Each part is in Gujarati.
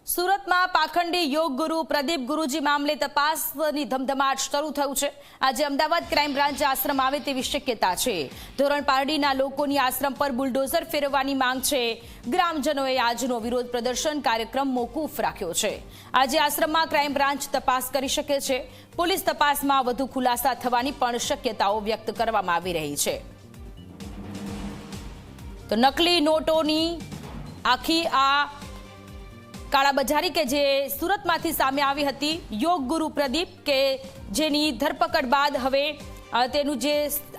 સુરતમાં પાખંડી યોગ ગુરુ પ્રદીપ ગુરુજી મામલે તપાસની ધમધમાટ શરૂ થયું છે। આજે અમદાવાદ ક્રાઇમ બ્રાન્ચ આશ્રમ આવે તેવી શક્યતા છે। ધોરણ પારડીના લોકોની આશ્રમ પર બુલડોઝર ફેરવવાની માંગ છે। ગ્રામજનોએ આજનો વિરોધ પ્રદર્શન કાર્યક્રમ મોકૂફ રાખ્યો છે। આજે આશ્રમમાં ક્રાઇમ બ્રાન્ચ તપાસ કરી શકે છે। પોલીસ તપાસમાં વધુ ખુલાસા થવાની પણ શક્યતાઓ વ્યક્ત કરવામાં આવી રહી છે। તો નકલી નોટોની આખી આ કાળાબજારી કે જે સુરતમાંથી સામે આવી હતી, યોગ ગુરુ પ્રદીપ કે જેની ધરપકડ બાદ હવે તેનું જે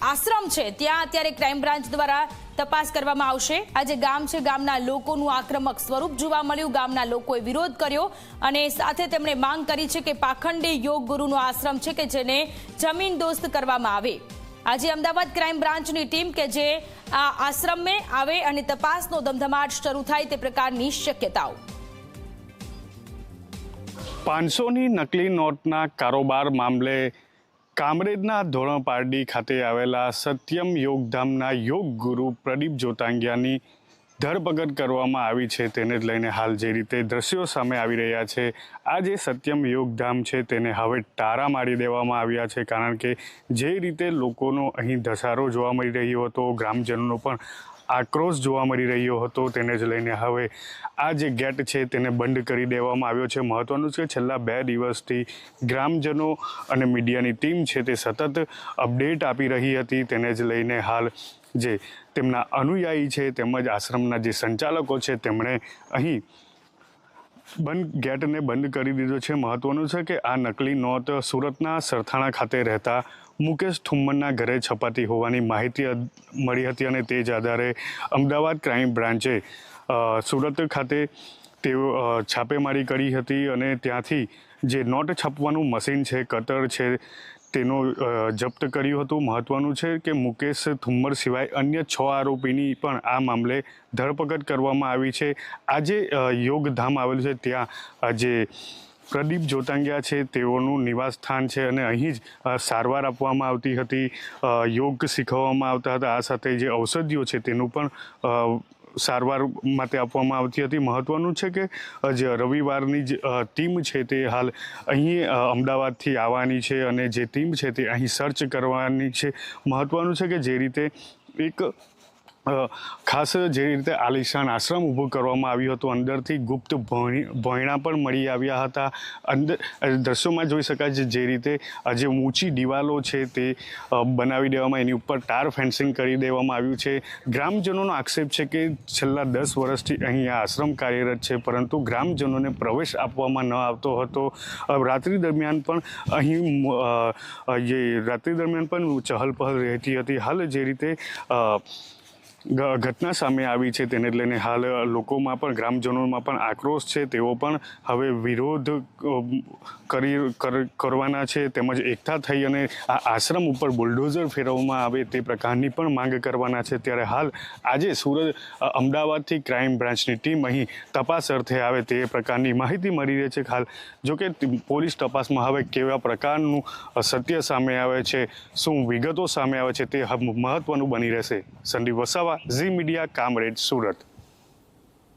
આશ્રમ છે ત્યાં અત્યારે ક્રાઇમ બ્રાન્ચ દ્વારા તપાસ કરવામાં આવશે। આજે ગામ છે, ગામના લોકોનું આક્રમક સ્વરૂપ જોવા મળ્યું। ગામના લોકોએ વિરોધ કર્યો અને સાથે તેમણે માંગ કરી છે કે પાખંડી યોગ ગુરુનો આશ્રમ છે કે જેને જમીન દોસ્ત કરવામાં આવે। આજે અમદાવાદ ક્રાઇમ બ્રાન્ચની ટીમ કે જે આ આશ્રમે આવે અને તપાસનો ધમધમાટ શરૂ થાય તે પ્રકારની શક્યતાઓ। 500ની નકલી નોટના કારોબાર મામલે કામરેજના ધોરણ પારડી ખાતે આવેલા સત્યમ યોગધામના યોગ ગુરુ પ્રદીપ જોતાંગિયાની ધરપકડ કરવામાં આવી છે। તેને જ લઈને હાલ જે રીતે દ્રશ્યો સામે આવી રહ્યા છે, આ જે સત્યમ યોગધામ છે તેને હવે ટારા મારી દેવામાં આવ્યા છે। કારણ કે જે રીતે લોકોનો અહીં ધસારો જોવા મળી રહ્યો હતો, ગ્રામજનોનો પણ આક્રોશ જોવા મળી રહ્યો હતો, તેને જ લઈને હવે આ જે ગેટ છે તેને બંધ કરી દેવામાં આવ્યો છે। મહત્વનું છે કે છેલ્લા 2 દિવસથી ગ્રામજનો અને મીડિયાની ટીમ છે તે સતત અપડેટ આપી રહી હતી। તેને જ લઈને હાલ જે તેમના અનુયાયી છે તેમજ આશ્રમના જે સંચાલકો છે તેમણે અહીં ગેટને બંધ કરી દીધો છે। મહત્વનું છે કે આ નકલી નોટ સુરતના સરથાણા ખાતે રહેતા મુકેશ ઠુમ્મરના ઘરે છપાતી હોવાની માહિતી મળી હતી અને તે જ આધારે અમદાવાદ ક્રાઇમ બ્રાન્ચે સુરત ખાતે તેઓ છાપેમારી કરી હતી અને ત્યાંથી જે નોટ છાપવાનું મશીન છે, કટર છે, તેનો જપ્ત કર્યું હતું। મહત્વનું છે કે મુકેશ ઠુમ્મર સિવાય અન્ય 6 આરોપીની પણ આ મામલે ધરપકડ કરવામાં આવી છે। આજે યોગધામ આવેલું છે ત્યાં જે પ્રદીપ જોતાંગિયા છે તેઓનું નિવાસ સ્થાન છે અને અહીં જ સારવાર આપવામાં આવતી હતી, યોગ શીખવવામાં આવતા હતા। આ સાથે જે ઔષધિઓ છે તેનું પણ સારવાર માટે આપવામાં આવતી હતી। મહત્વનું છે કે જે રવિવારની જ ટીમ છે તે હાલ અહીં અમદાવાદથી આવવાની છે અને જે ટીમ છે તે અહીં સર્ચ કરવાની છે। મહત્વનું છે કે જે રીતે એક ખાસ જે રીતે આલિશાન આશ્રમ ઊભો કરવામાં આવ્યું હતું, અંદરથી ગુપ્ત ભોંયણા પણ મળી આવ્યા હતા। અંદર દ્રશ્યોમાં જોઈ શકાય છે જે રીતે જે ઊંચી દિવાલો છે તે બનાવી દેવામાં, એની ઉપર ટાર ફેન્સિંગ કરી દેવામાં આવ્યું છે। ગ્રામજનોનો આક્ષેપ છે કે છેલ્લા 10 વર્ષથી અહીં આ આશ્રમ કાર્યરત છે, પરંતુ ગ્રામજનોને પ્રવેશ આપવામાં ન આવતો હતો। રાત્રિ દરમિયાન પણ અહીં રાત્રિ દરમિયાન પણ ચહલપહલ રહેતી હતી। હાલ જે રીતે ઘટના સામે આવી છે તેને લઈને હાલ લોકોમાં પણ, ગ્રામજનોમાં પણ આક્રોશ છે। તેઓ પણ હવે વિરોધ કરવાના છે, તેમજ એકઠા થઈ અને આ આશ્રમ ઉપર બુલડોઝર ફેરવવામાં આવે તે પ્રકારની પણ માંગ કરવાના છે। ત્યારે હાલ આજે અમદાવાદથી ક્રાઇમ બ્રાન્ચની ટીમ અહીં તપાસ અર્થે આવે તે પ્રકારની માહિતી મળી રહી છે। હાલ જોકે પોલીસ તપાસમાં હવે કેવા પ્રકારનું સત્ય સામે આવે છે, શું વિગતો સામે આવે છે તે મહત્વનું બની રહેશે। સંદીપ વસાવા, ઝી મીડિયા, કામરેજ, સુરત।